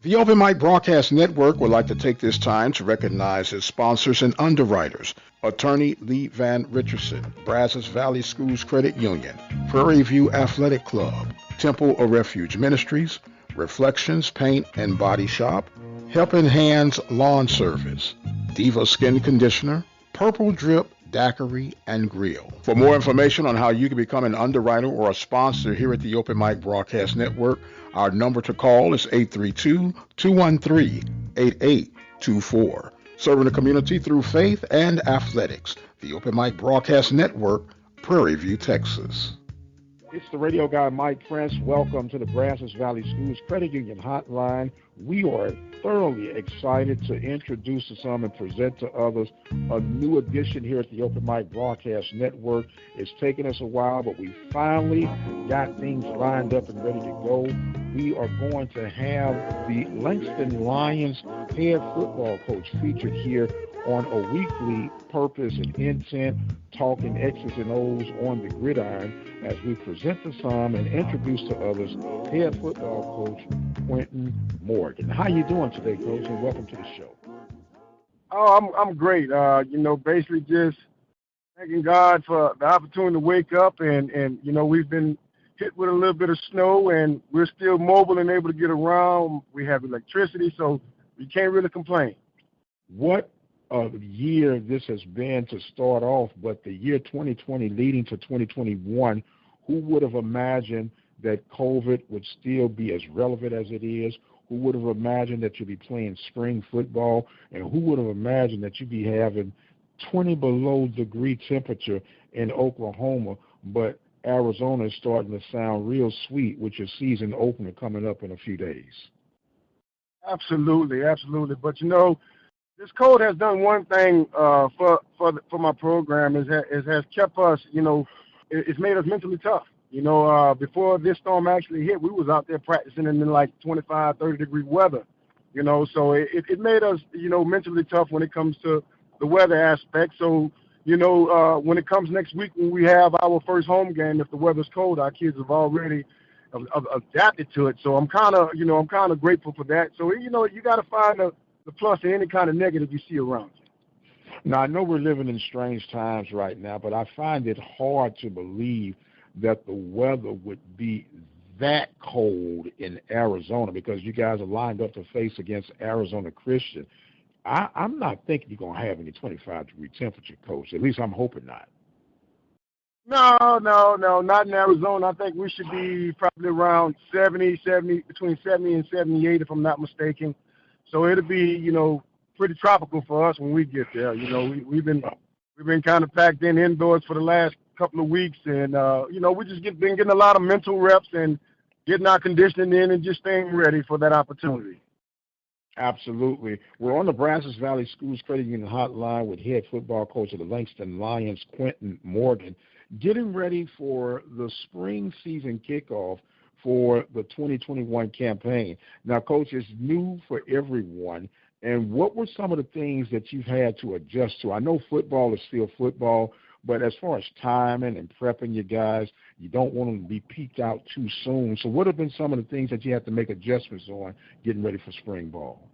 The Open Mic Broadcast Network would like to take this time to recognize its sponsors and underwriters: Attorney Lee Van Richardson, Brazos Valley Schools Credit Union, Prairie View Athletic Club, Temple of Refuge Ministries, Reflections Paint and Body Shop, Helping Hands Lawn Service, Diva Skin Conditioner, Purple Drip Daiquiri and Grill. For more information on how you can become an underwriter or a sponsor here at the Open Mic Broadcast Network, our number to call is 832-213-8824. Serving the community through faith and athletics. The Open Mic Broadcast Network, Prairie View, Texas. It's the radio guy, Mike Prince. Welcome to the Brazos Valley Schools Credit Union Hotline. We are thoroughly excited to introduce to some and present to others a new edition here at the Open Mic Broadcast Network. It's taken us a while, but we finally got things lined up and ready to go. We are going to have the Langston Lions head football coach featured here on a weekly Purpose and Intent, talking X's and O's on the gridiron as we present to some and introduce to others head football coach Quinton Morgan. How you doing today, Coach, and welcome to the show. Oh, I'm great. Basically just thanking God for the opportunity to wake up and we've been hit with a little bit of snow and we're still mobile and able to get around. We have electricity, so we can't really complain. What a year this has been to start off, but the year 2020 leading to 2021, who would have imagined that COVID would still be as relevant as it is? Who would have imagined that you'd be playing spring football? And who would have imagined that you'd be having 20 below degree temperature in Oklahoma, but Arizona is starting to sound real sweet with your season opener coming up in a few days? Absolutely. But this cold has done one thing for my program is it has kept us, it's made us mentally tough. Before this storm actually hit, we was out there practicing in like 25, 30-degree weather, so it made us, mentally tough when it comes to the weather aspect. So, when it comes next week when we have our first home game, if the weather's cold, our kids have already adapted to it. So I'm kind of grateful for that. So, you got to find the plus in any kind of negative you see around you. Now, I know we're living in strange times right now, but I find it hard to believe that the weather would be that cold in Arizona because you guys are lined up to face against Arizona Christian. I'm not thinking you're going to have any 25-degree temperature, Coach. At least I'm hoping not. No, not in Arizona. I think we should be probably around 70, between 70 and 78, if I'm not mistaken. So it'll be, pretty tropical for us when we get there. We've been kind of packed indoors for the last couple of weeks, and we just been getting a lot of mental reps and getting our conditioning in and just staying ready for that opportunity. Absolutely. We're on the Brazos Valley Schools Credit Union Hotline with head football coach of the Langston Lions, Quinton Morgan, getting ready for the spring season kickoff for the 2021 campaign. Now, Coach, it's new for everyone. And what were some of the things that you've had to adjust to? I know football is still football, but as far as timing and prepping your guys, you don't want them to be peaked out too soon. So what have been some of the things that you have to make adjustments on getting ready for spring ball?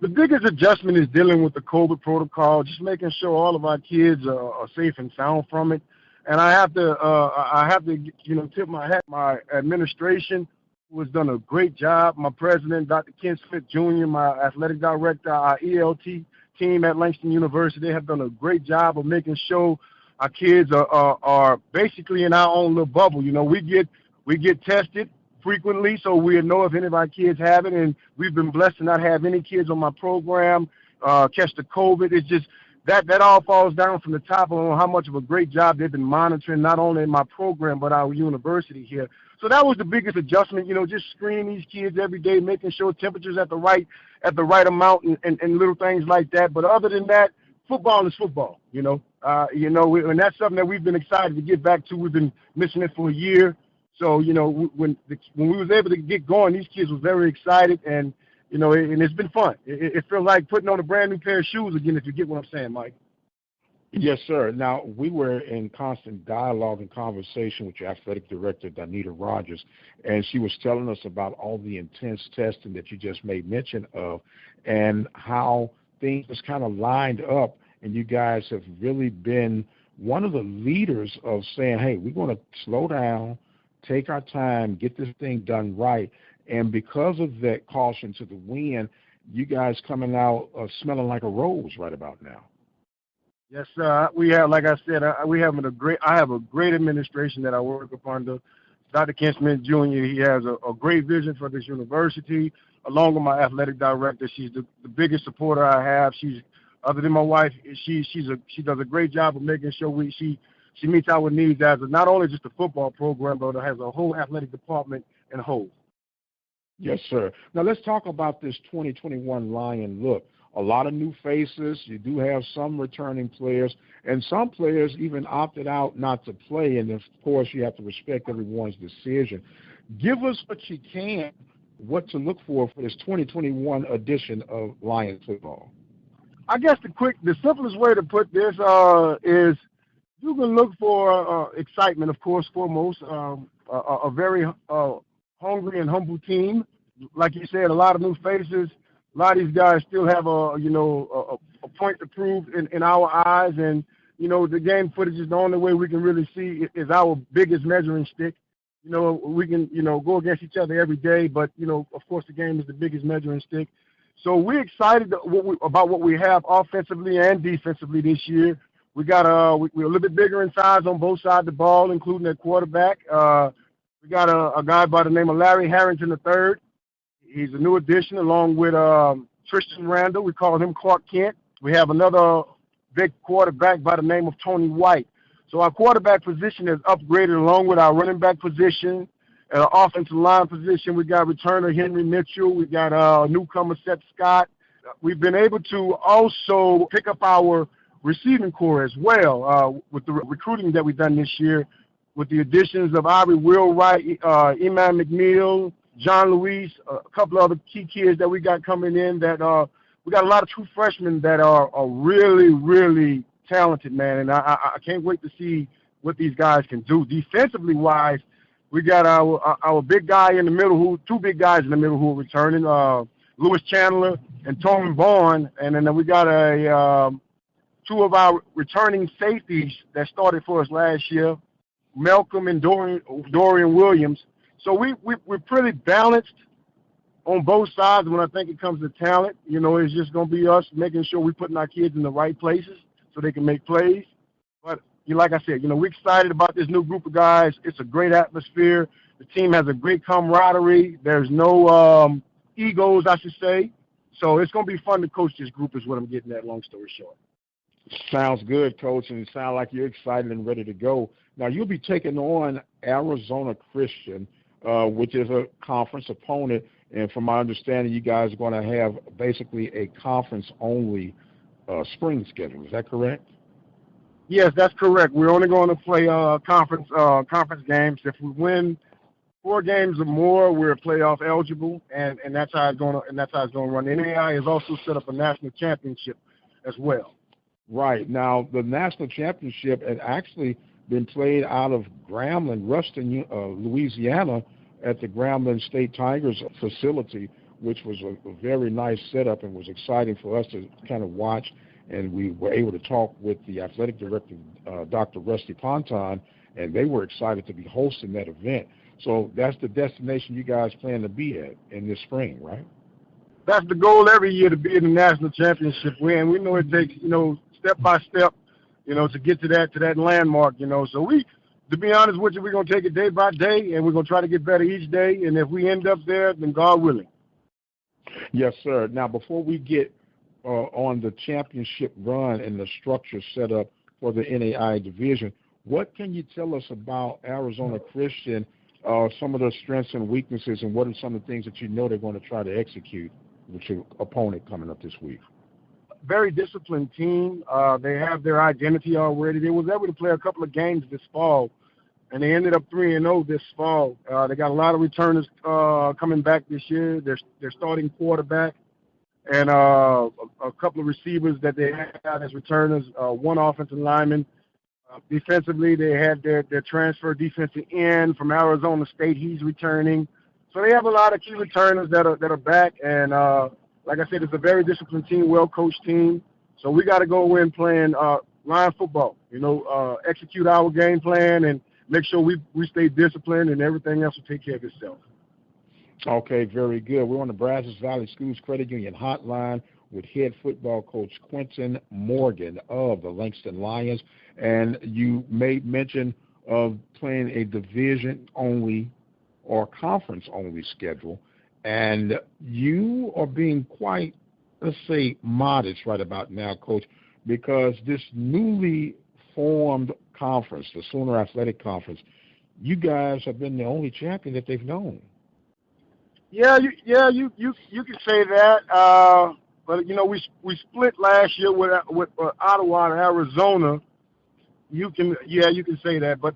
The biggest adjustment is dealing with the COVID protocol, just making sure all of our kids are safe and sound from it. And I have to tip my hat. My administration, who has done a great job. My president, Dr. Ken Smith Jr., my athletic director, our ELT team at Langston University, they have done a great job of making sure our kids are basically in our own little bubble. We get tested frequently, so we know if any of our kids have it. And we've been blessed to not have any kids on my program catch the COVID. It's just that all falls down from the top on how much of a great job they've been monitoring, not only in my program, but our university here. So that was the biggest adjustment, just screening these kids every day, making sure temperatures at the right amount and little things like that. But other than that, football is football, and that's something that we've been excited to get back to. We've been missing it for a year. So, when we was able to get going, these kids were very excited, and and it's been fun. It feels like putting on a brand new pair of shoes again, if you get what I'm saying, Mike. Yes, sir. Now, we were in constant dialogue and conversation with your athletic director, Donita Rogers, and she was telling us about all the intense testing that you just made mention of and how things just kind of lined up, and you guys have really been one of the leaders of saying, hey, we're going to slow down, take our time, get this thing done right. And because of that caution to the wind, you guys coming out smelling like a rose right about now. Yes, sir. We have, like I said, I have a great administration that I work up under. Dr. Ken Smith Jr., he has a great vision for this university, along with my athletic director. She's the biggest supporter I have. She's, other than my wife, she does a great job of making sure she meets our needs as not only just a football program, but has a whole athletic department in whole. Yes, sir. Now let's talk about this 2021 Lion look. A lot of new faces. You do have some returning players, and some players even opted out not to play. And, of course, you have to respect everyone's decision. Give us what you can, what to look for this 2021 edition of Lions football. I guess the simplest way to put this is you can look for excitement, of course, foremost, a very hungry and humble team. Like you said, a lot of new faces. A lot of these guys still have a point to prove in our eyes, and the game footage is the only way we can really see is our biggest measuring stick. We can go against each other every day, but of course the game is the biggest measuring stick. So we're excited about what we have offensively and defensively this year. We got we're a little bit bigger in size on both sides of the ball, including at quarterback. We got a guy by the name of Larry Harrington III. He's a new addition along with Tristan Randall. We call him Clark Kent. We have another big quarterback by the name of Tony White. So our quarterback position is upgraded along with our running back position. At our offensive line position, we got returner Henry Mitchell. We got newcomer Seth Scott. We've been able to also pick up our receiving core as well with the recruiting that we've done this year with the additions of Ivory Wheelwright, Iman McNeil, John Luis, a couple of other key kids that we got coming in that we got a lot of true freshmen that are really, really talented, man. And I can't wait to see what these guys can do. Defensively wise, we got our big guy in the middle, two big guys in the middle who are returning, Lewis Chandler and Tony Vaughn. And then we got two of our returning safeties that started for us last year, Malcolm and Dorian Williams. So we're pretty balanced on both sides when I think it comes to talent. It's just going to be us making sure we're putting our kids in the right places so they can make plays. But like I said, we're excited about this new group of guys. It's a great atmosphere. The team has a great camaraderie. There's no egos, I should say. So it's going to be fun to coach this group is what I'm getting at, long story short. Sounds good, Coach, and it sounds like you're excited and ready to go. Now, you'll be taking on Arizona Christian, which is a conference opponent, and from my understanding, you guys are going to have basically a conference-only spring schedule. Is that correct? Yes, that's correct. We're only going to play conference games. If we win 4 games or more, we're playoff eligible, and that's how it's going to run. The NAI has also set up a national championship as well. Right. Now, the national championship had actually been played out of Grambling, Ruston, Louisiana, at the Grambling State Tigers facility, which was a very nice setup and was exciting for us to kind of watch. And we were able to talk with the athletic director, Dr. Rusty Ponton, and they were excited to be hosting that event. So that's the destination you guys plan to be at in this spring, right? That's the goal every year, to be in the national championship. And we know it takes, step by step, to get to that landmark, So to be honest with you, we're going to take it day by day, and we're going to try to get better each day. And if we end up there, then God willing. Yes, sir. Now, before we get on the championship run and the structure set up for the NAI division, what can you tell us about Arizona Christian, some of their strengths and weaknesses, and what are some of the things that they're going to try to execute with your opponent coming up this week? Very disciplined team. They have their identity already. They was able to play a couple of games this fall, and they ended up 3-0 this fall. They got a lot of returners coming back this year. Their starting quarterback, and a couple of receivers that they had as returners, one offensive lineman. Defensively, they had their transfer defensive end from Arizona State. He's returning. So they have a lot of key returners that are back. And like I said, it's a very disciplined team, well-coached team. So we got to go in playing line football, execute our game plan and make sure we stay disciplined, and everything else will take care of itself. Okay, very good. We're on the Brazos Valley Schools Credit Union hotline with head football coach Quinton Morgan of the Langston Lions. And you made mention of playing a division-only or conference-only schedule. And you are being quite, let's say, modest right about now, Coach, because this newly formed conference, the Sooner Athletic Conference, you guys have been the only champion that they've known. Yeah, you can say that. But we split last year with Ottawa and Arizona. You can say that. But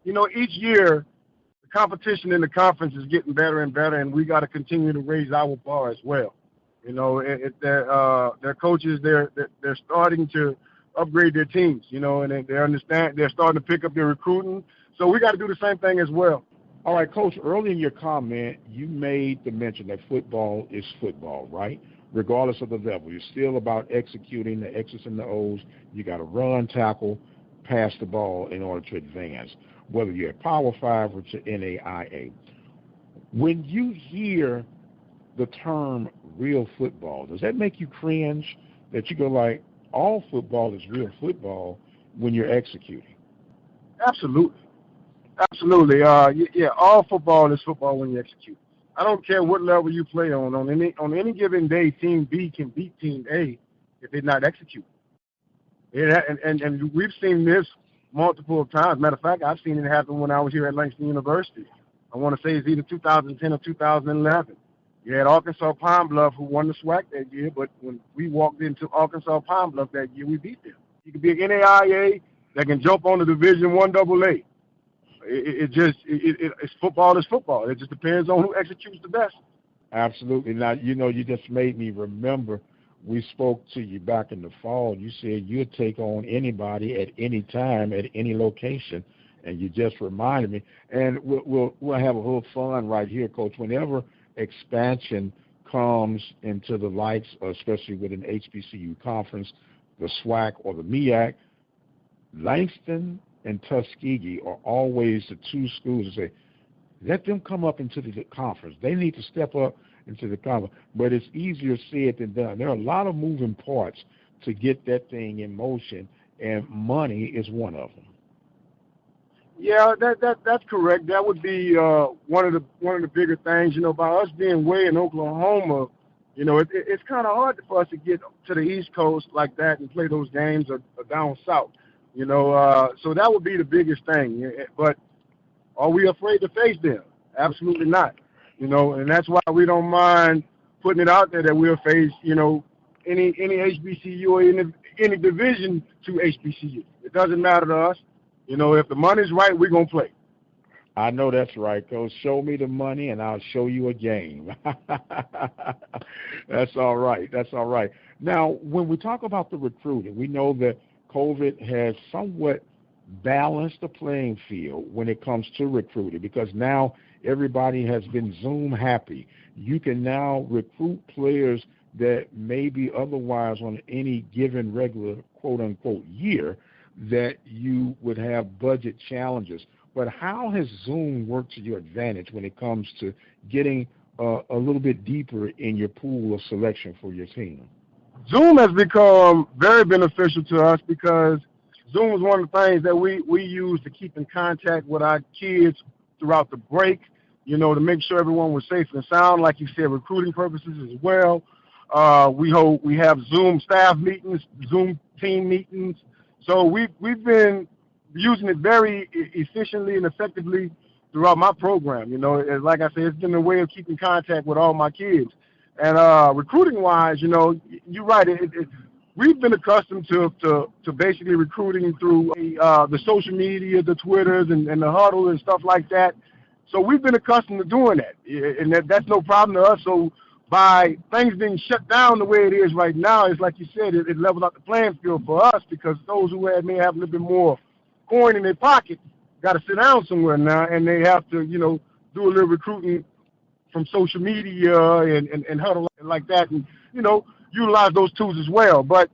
each year the competition in the conference is getting better and better, and we got to continue to raise our bar as well. Their coaches they're starting to upgrade their teams. And they understand they're starting to pick up their recruiting. So we got to do the same thing as well. All right, Coach, early in your comment, you made the mention that football is football, right? Regardless of the level. You're still about executing the X's and the O's. You got to run, tackle, pass the ball in order to advance, whether you're at Power 5 or to NAIA. When you hear the term real football, does that make you cringe that you go like, all football is real football when you're executing? Absolutely. Absolutely. All football is football when you execute. I don't care what level you play on. On any given day, Team B can beat Team A if they not execute. And we've seen this multiple times. Matter of fact, I've seen it happen when I was here at Langston University. I want to say it's either 2010 or 2011. You had Arkansas Pine Bluff who won the SWAC that year, but when we walked into Arkansas Pine Bluff that year, we beat them. You could be an NAIA that can jump on the Division I AA. It's football is football. It just depends on who executes the best. Absolutely. Now, you just made me remember we spoke to you back in the fall. You said you'd take on anybody at any time at any location, and you just reminded me. And we'll have a little fun right here, Coach. Whenever expansion comes into the lights, especially with an HBCU conference, the SWAC or the MEAC, Langston and Tuskegee are always the two schools that say, let them come up into the conference. They need to step up into the conference. But it's easier said than done. There are a lot of moving parts to get that thing in motion, and money is one of them. Yeah, that's correct. That would be one of the bigger things. By us being way in Oklahoma, it's kind of hard for us to get to the East Coast like that and play those games or down south. So that would be the biggest thing. But are we afraid to face them? Absolutely not. And that's why we don't mind putting it out there that we'll face, any HBCU or any Division II HBCU. It doesn't matter to us. If the money's right, we're going to play. I know that's right, Coach. Show me the money, and I'll show you a game. That's all right. That's all right. Now, when we talk about the recruiting, we know that COVID has somewhat balanced the playing field when it comes to recruiting, because now everybody has been Zoom happy. You can now recruit players that maybe otherwise on any given regular quote-unquote year that you would have budget challenges. But how has Zoom worked to your advantage when it comes to getting a little bit deeper in your pool of selection for your team? Zoom has become very beneficial to us because Zoom is one of the things that we use to keep in contact with our kids throughout the break, to make sure everyone was safe and sound, like you said, recruiting purposes as well. We have Zoom staff meetings, Zoom team meetings. So we've been using it very efficiently and effectively throughout my program. Like I said, it's been a way of keeping contact with all my kids. And recruiting-wise, you're right. We've been accustomed to basically recruiting through the social media, the Twitters, and the huddle and stuff like that. So we've been accustomed to doing that, and that's no problem to us. So by things being shut down the way it is right now, it's like you said, it levels out the playing field for us because those who may have a little bit more coin in their pocket got to sit down somewhere now, and they have to, do a little recruiting from social media and huddle like that, and utilize those tools as well. But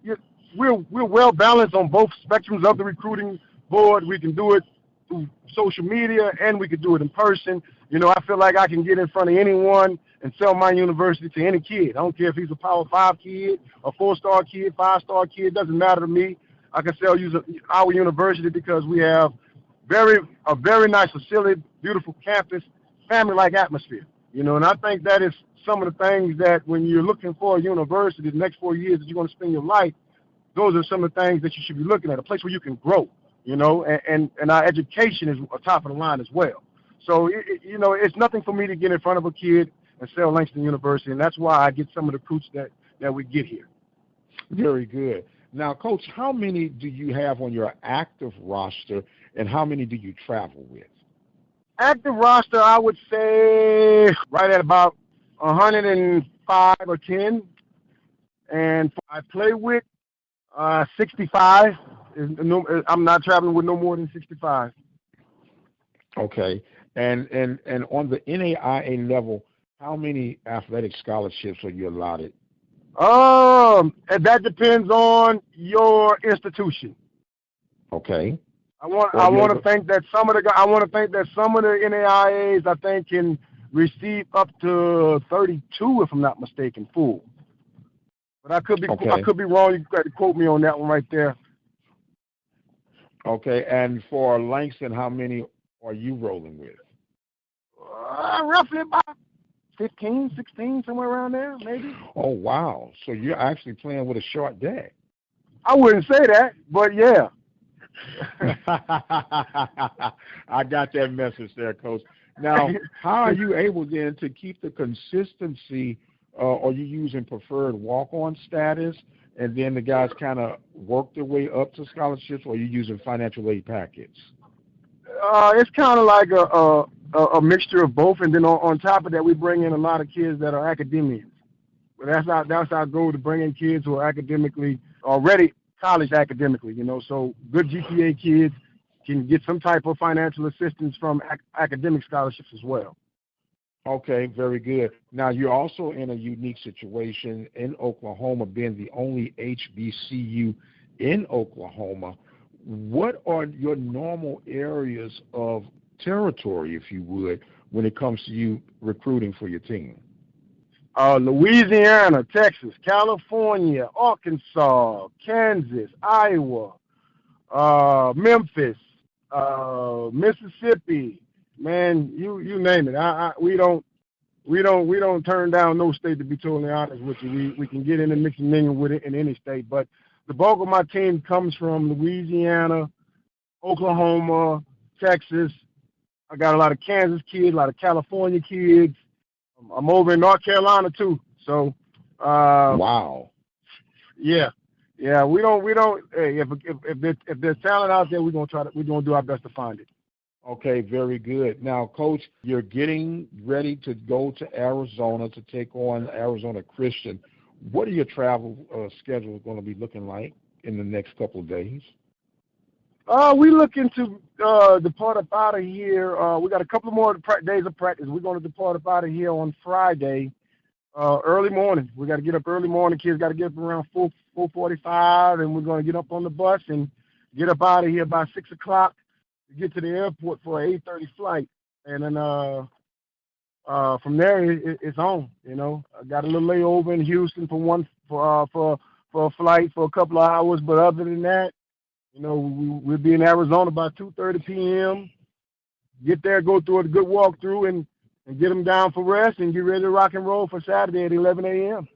we're well balanced on both spectrums of the recruiting board. We can do it through social media, and we can do it in person. I feel like I can get in front of anyone and sell my university to any kid. I don't care if he's a Power 5 kid, a 4-star kid, 5-star kid. Doesn't matter to me. I can sell you our university because we have a very nice facility, beautiful campus, family-like atmosphere. And I think that is some of the things that when you're looking for a university the next 4 years that you're going to spend your life, those are some of the things that you should be looking at, a place where you can grow, and our education is top of the line as well. So, it's nothing for me to get in front of a kid and sell Langston University, and that's why I get some of the recruits that we get here. Very good. Now, Coach, how many do you have on your active roster, and how many do you travel with? Active roster, I would say right at about 105 or 10, and I play with 65. I'm not traveling with no more than 65. Okay. And on the NAIA level, how many athletic scholarships are you allotted? That depends on your institution. Okay. I want to think that some of the NAIAs I think can receive up to 32, if I'm not mistaken, full. But I could be wrong. You got to quote me on that one right there. Okay. And for Langston, how many are you rolling with? Roughly about 15, 16, somewhere around there, maybe. Oh, wow. So you're actually playing with a short deck. I wouldn't say that, but yeah. I got that message there, Coach. Now, how are you able then to keep the consistency? Are you using preferred walk-on status, and then the guys kind of work their way up to scholarships, or are you using financial aid packets? It's kind of like a mixture of both, and then on top of that, we bring in a lot of kids that are academians. But that's our goal, to bring in kids who are academically already college academically, so good GPA kids can get some type of financial assistance from academic scholarships as well. Okay, very good. Now, you're also in a unique situation in Oklahoma, being the only HBCU in Oklahoma. What are your normal areas of territory, if you would, when it comes to you recruiting for your team? Louisiana, Texas, California, Arkansas, Kansas, Iowa, Memphis, Mississippi. Man, you name it. We don't turn down no state, to be totally honest with you. We can get in the mix and mingle with it in any state, but the bulk of my team comes from Louisiana, Oklahoma, Texas. I got a lot of Kansas kids, a lot of California kids. I'm over in North Carolina too. So, wow. Yeah. We don't. Hey, if there's talent out there, we're gonna do our best to find it. Okay, very good. Now, Coach, you're getting ready to go to Arizona to take on Arizona Christian. What are your travel schedules going to be looking like in the next couple of days? We're looking to depart up out of here. We got a couple more days of practice. We're going to depart up out of here on Friday, early morning. We got to get up early morning. Kids got to get up around 4:45, and we're going to get up on the bus and get up out of here by 6 o'clock to get to the airport for an 8:30 flight. And then from there, it's on. I got a little layover in Houston for a flight for a couple of hours, but other than that, we'll be in Arizona by 2:30 p.m. Get there, go through a good walkthrough, and get them down for rest and get ready to rock and roll for Saturday at 11 a.m.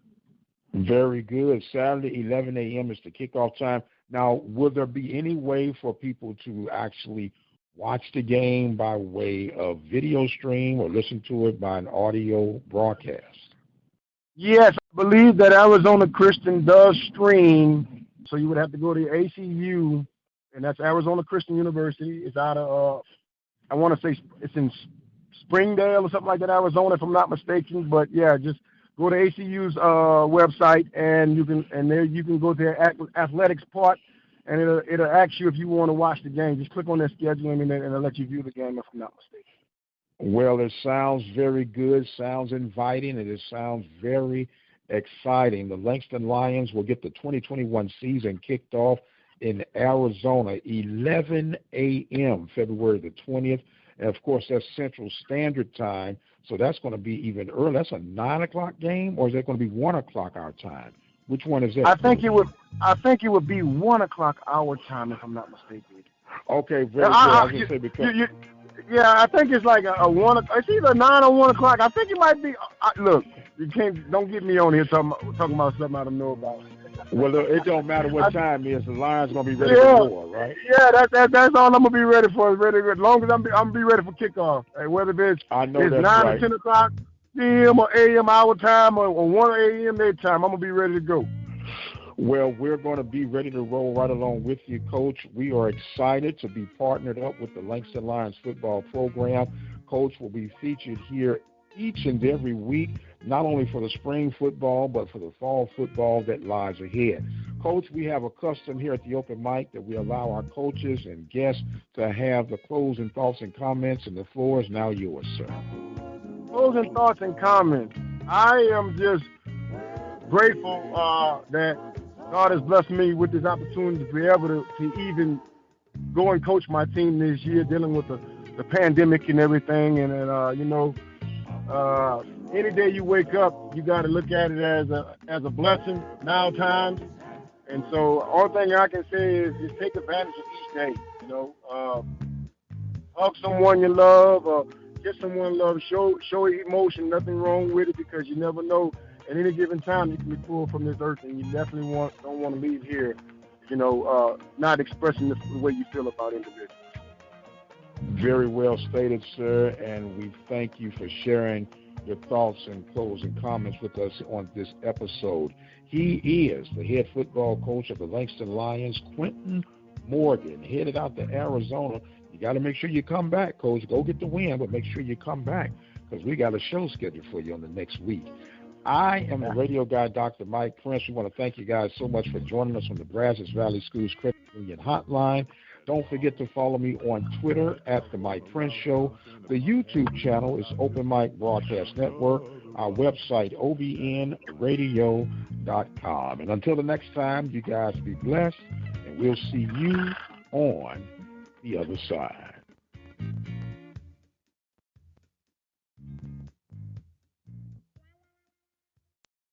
Very good. Saturday, 11 a.m. is the kickoff time. Now, will there be any way for people to actually watch the game by way of video stream or listen to it by an audio broadcast? Yes, I believe that Arizona Christian does stream. So you would have to go to ACU, and that's Arizona Christian University. It's out of, I want to say it's in Springdale or something like that, Arizona, if I'm not mistaken. But, yeah, just go to ACU's website, and you can go to their athletics part, and it'll ask you if you want to watch the game. Just click on their scheduling, and it'll let you view the game, if I'm not mistaken. Well, it sounds very good, sounds inviting, and it sounds very exciting. The Langston Lions will get the 2021 season kicked off in Arizona, 11 a.m., February the 20th. And, of course, that's Central Standard Time, so that's going to be even early. That's a 9 o'clock game, or is that going to be 1 o'clock our time? Which one is that? I think it would be 1 o'clock our time, if I'm not mistaken. Okay, very good. I was going to say because... Yeah, I think it's like a 1. It's either 9 or 1 o'clock. I think it might be. Look, don't get me on here talking about something I don't know about. Well, it don't matter what time it is. The Lions gonna be ready for war, right? Yeah, that's all I'm gonna be ready for. Ready, as long as I'm be ready for kickoff. Whether it's 9 or 10 o'clock p.m. or a.m. our time or 1 a.m. their time, I'm gonna be ready to go. Well, we're going to be ready to roll right along with you, Coach. We are excited to be partnered up with the Langston Lions football program. Coach will be featured here each and every week, not only for the spring football, but for the fall football that lies ahead. Coach, we have a custom here at the open mic that we allow our coaches and guests to have the closing thoughts and comments, and the floor is now yours, sir. Closing thoughts and comments. I am just grateful that God has blessed me with this opportunity to be able to even go and coach my team this year, dealing with the pandemic and everything. And any day you wake up, you got to look at it as a blessing now times. And so all thing I can say is just take advantage of each day. Hug someone you love, or get someone love, show emotion, nothing wrong with it, because you never know. At any given time, you can be pulled from this earth, and you definitely don't want to leave here, not expressing the way you feel about individuals. Very well stated, sir, and we thank you for sharing your thoughts and closing comments with us on this episode. He is the head football coach of the Langston Lions, Quinton Morgan, headed out to Arizona. You got to make sure you come back, Coach. Go get the win, but make sure you come back, because we got a show scheduled for you on the next week. I am the radio guy, Dr. Mike Prince. We want to thank you guys so much for joining us on the Brazos Valley Schools Credit Union Hotline. Don't forget to follow me on Twitter at The Mike Prince Show. The YouTube channel is Open Mic Broadcast Network. Our website, obnradio.com. And until the next time, you guys be blessed, and we'll see you on the other side.